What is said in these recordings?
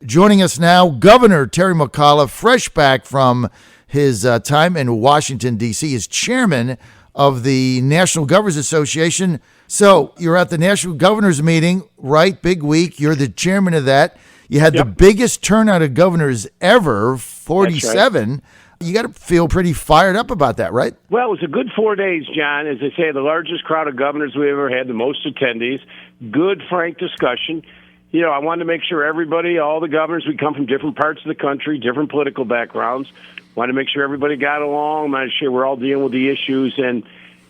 Joining us now, Governor Terry McAuliffe, fresh back from his time in Washington, D.C., is chairman of the National Governors Association. So you're at the National Governors meeting, right? Big week. You're the chairman of that. You had the biggest turnout of governors ever, 47. Right. You got to feel pretty fired up about that, right? Well, it was a good 4 days, John. As I say, the largest crowd of governors we ever had, the most attendees. Good, frank discussion. You know, I wanted to make sure everybody, all the governors, we come from different parts of the country, different political backgrounds. Wanted to make sure everybody got along, made sure we're all dealing with the issues. And,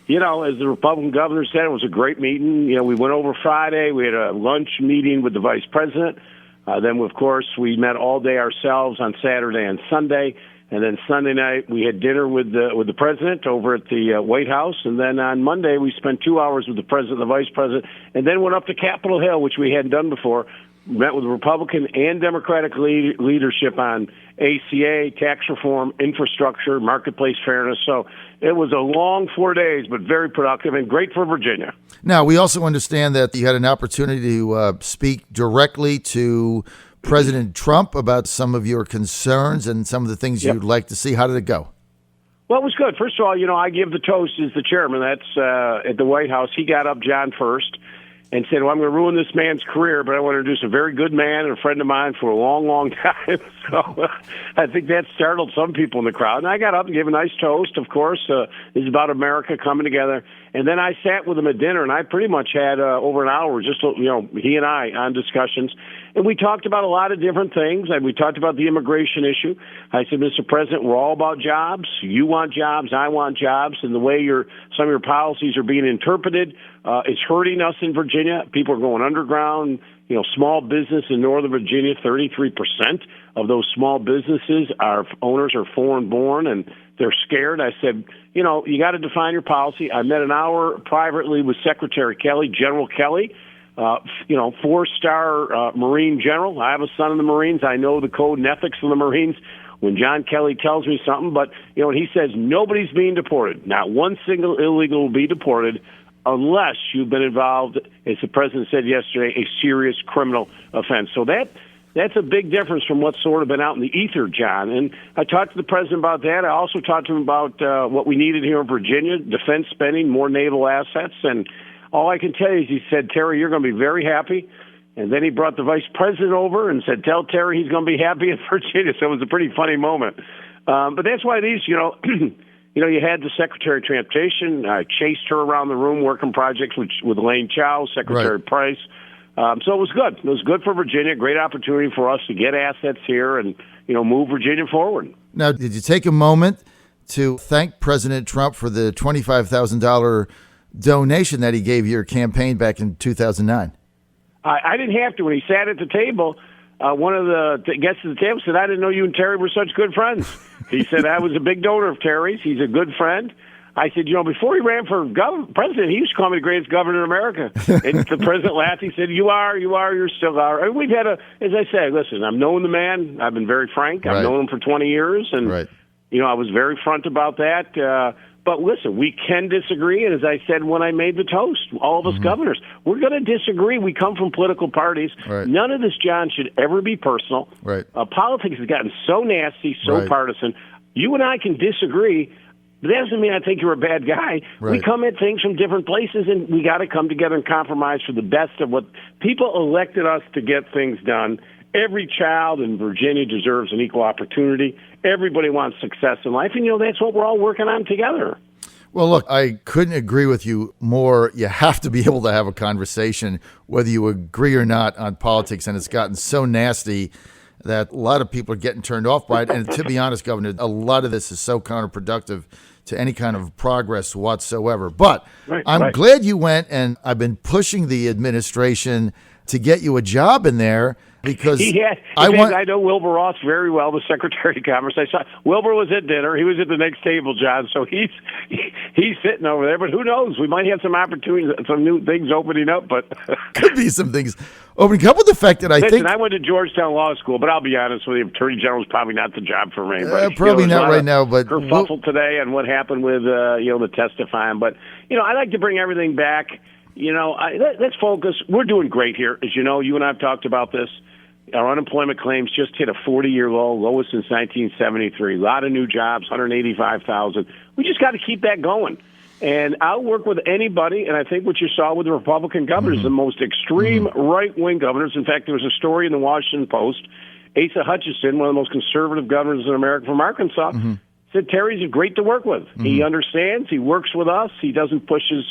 you know, as the Republican governor said, it was a great meeting. You know, we went over Friday. We had a lunch meeting with the vice president. Then, of course, we met all day ourselves on Saturday and Sunday. And then Sunday night, we had dinner with the president over at the White House. And then on Monday, we spent 2 hours with the president and the vice president, and then went up to Capitol Hill, which we hadn't done before. Met with Republican and Democratic leadership on ACA, tax reform, infrastructure, marketplace fairness. So it was a long 4 days, but very productive and great for Virginia. Now, we also understand that you had an opportunity to speak directly to President Trump about some of your concerns and some of the things you'd like to see. How did it go? Well, it was good. First of all, you know, I give the toast as the chairman. That's at the White House. He got up, John, first, and said, well, I'm going to ruin this man's career, but I want to introduce a very good man and a friend of mine for a long, long time. So I think that startled some people in the crowd. And I got up and gave a nice toast, of course. It's about America coming together. And then I sat with him at dinner, and I pretty much had over an hour, just, you know, he and I on discussions. And we talked about a lot of different things. And we talked about the immigration issue. I said, Mr. President, we're all about jobs. You want jobs. I want jobs. And the way some of your policies are being interpreted is hurting us in Virginia. People are going underground. You know, small business in Northern Virginia, 33% of those small businesses owners are foreign-born, and they're scared. I said, you know, you got to define your policy. I met an hour privately with Secretary Kelly, General Kelly, you know, 4-star Marine general. I have a son in the Marines. I know the code and ethics of the Marines. When John Kelly tells me something, but, you know, he says nobody's being deported. Not one single illegal will be deported unless you've been involved, as the president said yesterday, a serious criminal offense. So that's a big difference from what's sort of been out in the ether, John. And I talked to the president about that. I also talked to him about what we needed here in Virginia, defense spending, more naval assets. And all I can tell you is he said, Terry, you're going to be very happy. And then he brought the vice president over and said, tell Terry he's going to be happy in Virginia. So it was a pretty funny moment. But that's why these, you know, you know, you had the Secretary of Transportation. I chased her around the room working projects with Elaine Chao, Secretary Price. So it was good. It was good for Virginia. Great opportunity for us to get assets here and, you know, move Virginia forward. Now, did you take a moment to thank President Trump for the $25,000 donation that he gave your campaign back in 2009? I didn't have to. When he sat at the table, one of the guests at the table said, I didn't know you and Terry were such good friends. He said, I was a big donor of Terry's. He's a good friend. I said, you know, before he ran for president, he used to call me the greatest governor in America. And the president laughed. He said, you still are. And we've had as I say, listen, I've known the man. I've been very frank. I've known him for 20 years. And, you know, I was very front about that. But listen, we can disagree. And as I said when I made the toast, all of us governors, we're going to disagree. We come from political parties. None of this, John, should ever be personal. Politics has gotten so nasty, so partisan. You and I can disagree. But that doesn't mean I think you're a bad guy. We come at things from different places, and we got to come together and compromise for the best of what people elected us to get things done. Every child in Virginia deserves an equal opportunity. Everybody wants success in life, and, you know, that's what we're all working on together. Well, look, I couldn't agree with you more. You have to be able to have a conversation, whether you agree or not, on politics, and it's gotten so nasty that a lot of people are getting turned off by it. And to be honest, Governor, a lot of this is so counterproductive to any kind of progress whatsoever. But I'm glad you went, and I've been pushing the administration to get you a job in there because I know Wilbur Ross very well, the Secretary of Commerce. I saw Wilbur was at dinner. He was at the next table, John. So he's sitting over there. But who knows? We might have some opportunities, some new things opening up. But could be some things opening. Couple with the fact that I went to Georgetown Law School, but I'll be honest with you, Attorney General is probably not the job for me. But, probably not right now. But kerfuffle today and what happened with the testifying. But I like to bring everything back. Let's focus. We're doing great here, as you know. You and I have talked about this. Our unemployment claims just hit a 40-year low, lowest since 1973. A lot of new jobs, 185,000. We just got to keep that going. And I'll work with anybody, and I think what you saw with the Republican governors, the most extreme right-wing governors. In fact, there was a story in the Washington Post. Asa Hutchinson, one of the most conservative governors in America from Arkansas, said Terry's great to work with. He understands. He works with us. He doesn't push his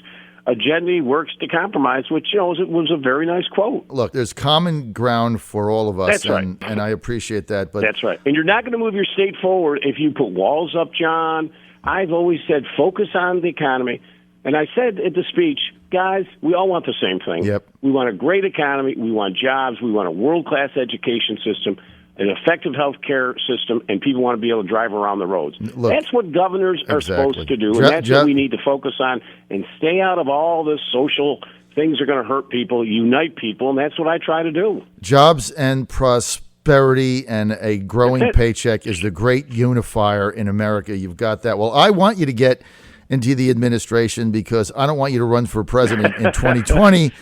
agenda. He works to compromise, which, was a very nice quote. Look, there's common ground for all of us, That's right. and I appreciate that. But that's right. And you're not going to move your state forward if you put walls up, John. I've always said focus on the economy. And I said at the speech, guys, we all want the same thing. Yep. We want a great economy. We want jobs. We want a world-class education system, an effective health care system, and people want to be able to drive around the roads. Look, that's what governors are exactly. supposed to do, and that's what we need to focus on and stay out of all this social things that are going to hurt people, unite people, and that's what I try to do. Jobs and prosperity and a growing paycheck is the great unifier in America. You've got that. Well, I want you to get into the administration because I don't want you to run for president in 2020.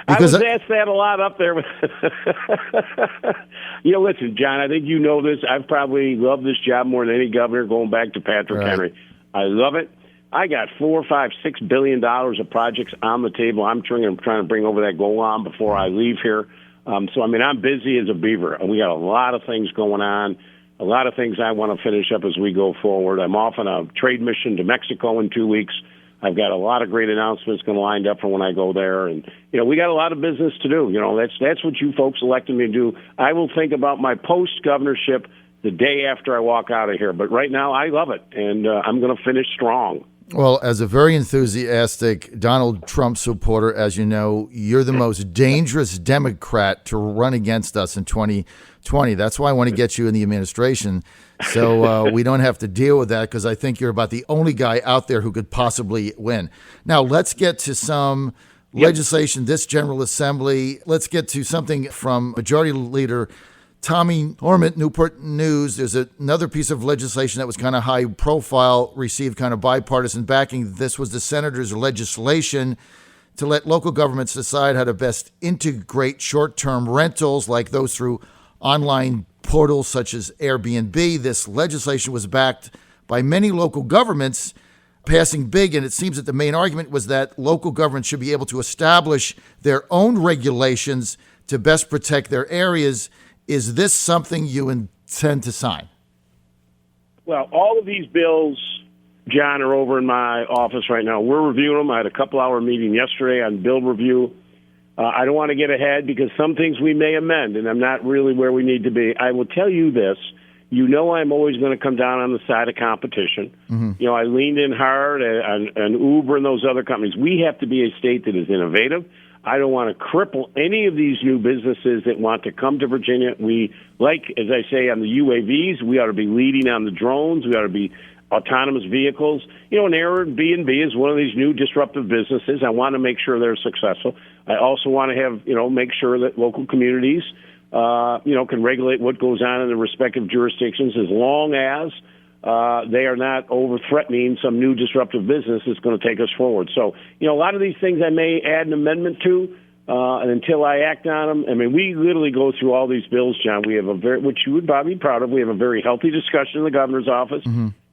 I was asked that a lot up there. Listen, John, I think you know this. I've probably loved this job more than any governor going back to Patrick Henry. I love it. I got $4, $5, $6 billion of projects on the table. I'm trying to bring over that goal on before I leave here. I'm busy as a beaver, and we got a lot of things going on. A lot of things I want to finish up as we go forward. I'm off on a trade mission to Mexico in 2 weeks. I've got a lot of great announcements going to lined up for when I go there. And, we got a lot of business to do. That's what you folks elected me to do. I will think about my post-governorship the day after I walk out of here. But right now, I love it, and I'm going to finish strong. Well, as a very enthusiastic Donald Trump supporter, as you know, you're the most dangerous Democrat to run against us in 2020. That's why I want to get you in the administration, so we don't have to deal with that, because I think you're about the only guy out there who could possibly win. Now, let's get to some legislation, this General Assembly. Let's get to something from Majority Leader Tommy Ormond, Newport News. There's another piece of legislation that was kind of high profile, received kind of bipartisan backing. This was the senator's legislation to let local governments decide how to best integrate short-term rentals like those through online portals such as Airbnb. This legislation was backed by many local governments, passing big, and it seems that the main argument was that local governments should be able to establish their own regulations to best protect their areas. Is this something you intend to sign? Well, all of these bills, John, are over in my office right now. We're reviewing them. I had a couple-hour meeting yesterday on bill review. I don't want to get ahead because some things we may amend, and I'm not really where we need to be. I will tell you this. I'm always going to come down on the side of competition. I leaned in hard on Uber and those other companies. We have to be a state that is innovative. I don't want to cripple any of these new businesses that want to come to Virginia. We, as I say, on the UAVs, we ought to be leading on the drones. We ought to be autonomous vehicles. And Airbnb is one of these new disruptive businesses. I want to make sure they're successful. I also want to have, make sure that local communities, can regulate what goes on in the respective jurisdictions as long as they are not over-threatening some new disruptive business that's going to take us forward. So, a lot of these things I may add an amendment to, and until I act on them. We literally go through all these bills, John. We have which you would probably be proud of, we have a very healthy discussion in the governor's office.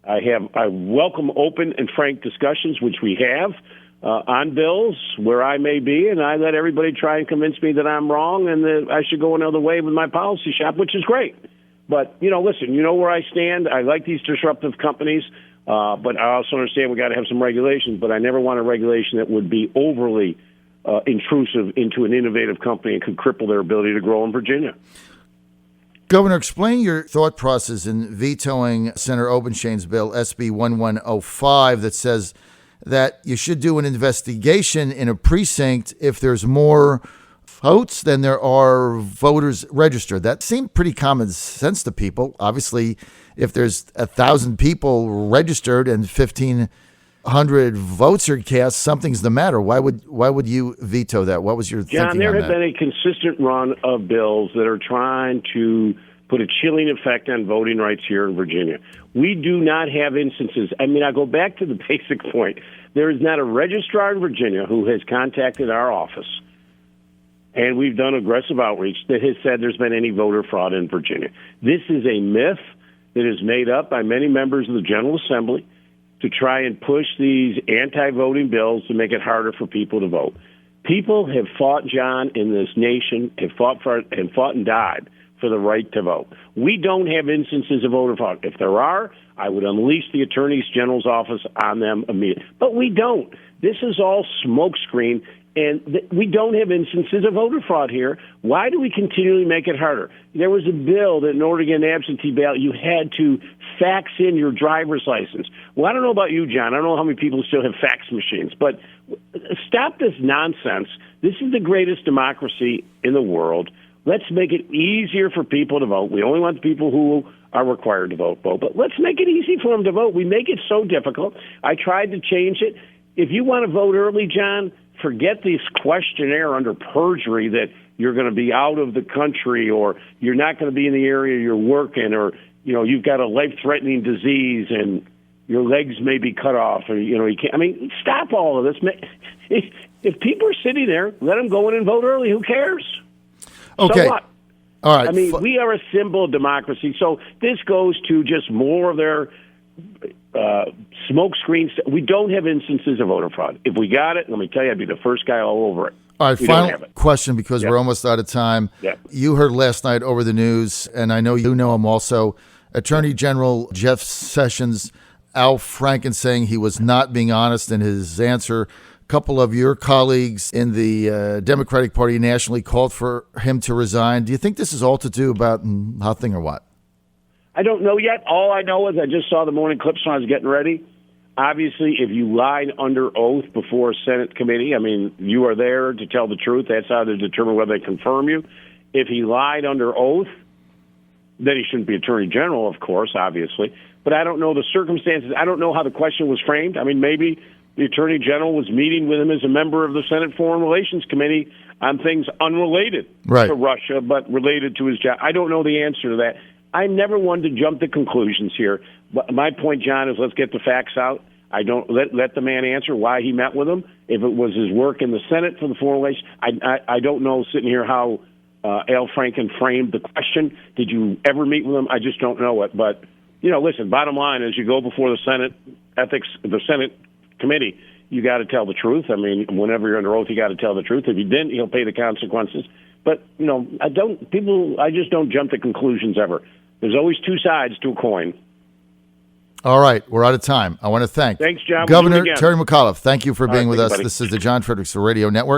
I welcome open and frank discussions, which we have, on bills where I may be, and I let everybody try and convince me that I'm wrong and that I should go another way with my policy shop, which is great. But, listen, where I stand. I like these disruptive companies, but I also understand we got to have some regulations, but I never want a regulation that would be overly intrusive into an innovative company and could cripple their ability to grow in Virginia. Governor, explain your thought process in vetoing Senator Obenshain's bill, SB 1105, that says that you should do an investigation in a precinct if there's more votes than there are voters registered. That seemed pretty common sense to people. Obviously, if there's 1,000 people registered and 1,500 votes are cast, something's the matter. Why would you veto that? What was your thinking on that? John, there has been a consistent run of bills that are trying to put a chilling effect on voting rights here in Virginia. We do not have instances. I go back to the basic point. There is not a registrar in Virginia who has contacted our office and we've done aggressive outreach that has said there's been any voter fraud in Virginia. This is a myth that is made up by many members of the General Assembly to try and push these anti-voting bills to make it harder for people to vote. People have fought, John, in this nation, have fought and died for the right to vote. We don't have instances of voter fraud. If there are, I would unleash the Attorney General's office on them immediately. But we don't. This is all smokescreen, and we don't have instances of voter fraud here. Why do we continually make it harder? There was a bill that in order to get an absentee ballot, you had to fax in your driver's license. Well, I don't know about you, John. I don't know how many people still have fax machines, but stop this nonsense. This is the greatest democracy in the world. Let's make it easier for people to vote. We only want the people who are required to vote, but let's make it easy for them to vote. We make it so difficult. I tried to change it. If you want to vote early, John, forget this questionnaire under perjury that you're going to be out of the country or you're not going to be in the area you're working or, you've got a life-threatening disease and your legs may be cut off or, you can't. I mean, stop all of this. If people are sitting there, let them go in and vote early. Who cares? Okay. So what? All right. I mean, we are a symbol of democracy. So this goes to just more of their smoke screens. We don't have instances of voter fraud. If we got it, let me tell you, I'd be the first guy all over it. All right, final question because we're almost out of time. Yeah. You heard last night over the news, and I know you know him also, Attorney General Jeff Sessions, Al Franken saying he was not being honest in his answer. A couple of your colleagues in the Democratic Party nationally called for him to resign. Do you think this is all to do about nothing or what? I don't know yet. All I know is I just saw the morning clips when I was getting ready. Obviously, if you lied under oath before a Senate committee, I mean, you are there to tell the truth. That's how they determine whether they confirm you. If he lied under oath, then he shouldn't be Attorney General, of course, obviously. But I don't know the circumstances. I don't know how the question was framed. I mean, maybe the Attorney General was meeting with him as a member of the Senate Foreign Relations Committee on things unrelated to Russia, but related to his job. I don't know the answer to that. I'm never one to jump to conclusions here. But my point, John, is let's get the facts out. I don't let the man answer why he met with him. If it was his work in the Senate for the foreign relations, I don't know sitting here how Al Franken framed the question. Did you ever meet with him? I just don't know it. But listen. Bottom line is, you go before the Senate Committee, you got to tell the truth. I mean, whenever you're under oath, you got to tell the truth. If you didn't, he'll pay the consequences. But I just don't jump to conclusions ever. There's always two sides to a coin. All right, we're out of time. I want to thank Thanks, John. Governor Terry McAuliffe. Thank you for being with us. Buddy. This is the John Fredericks Radio Network.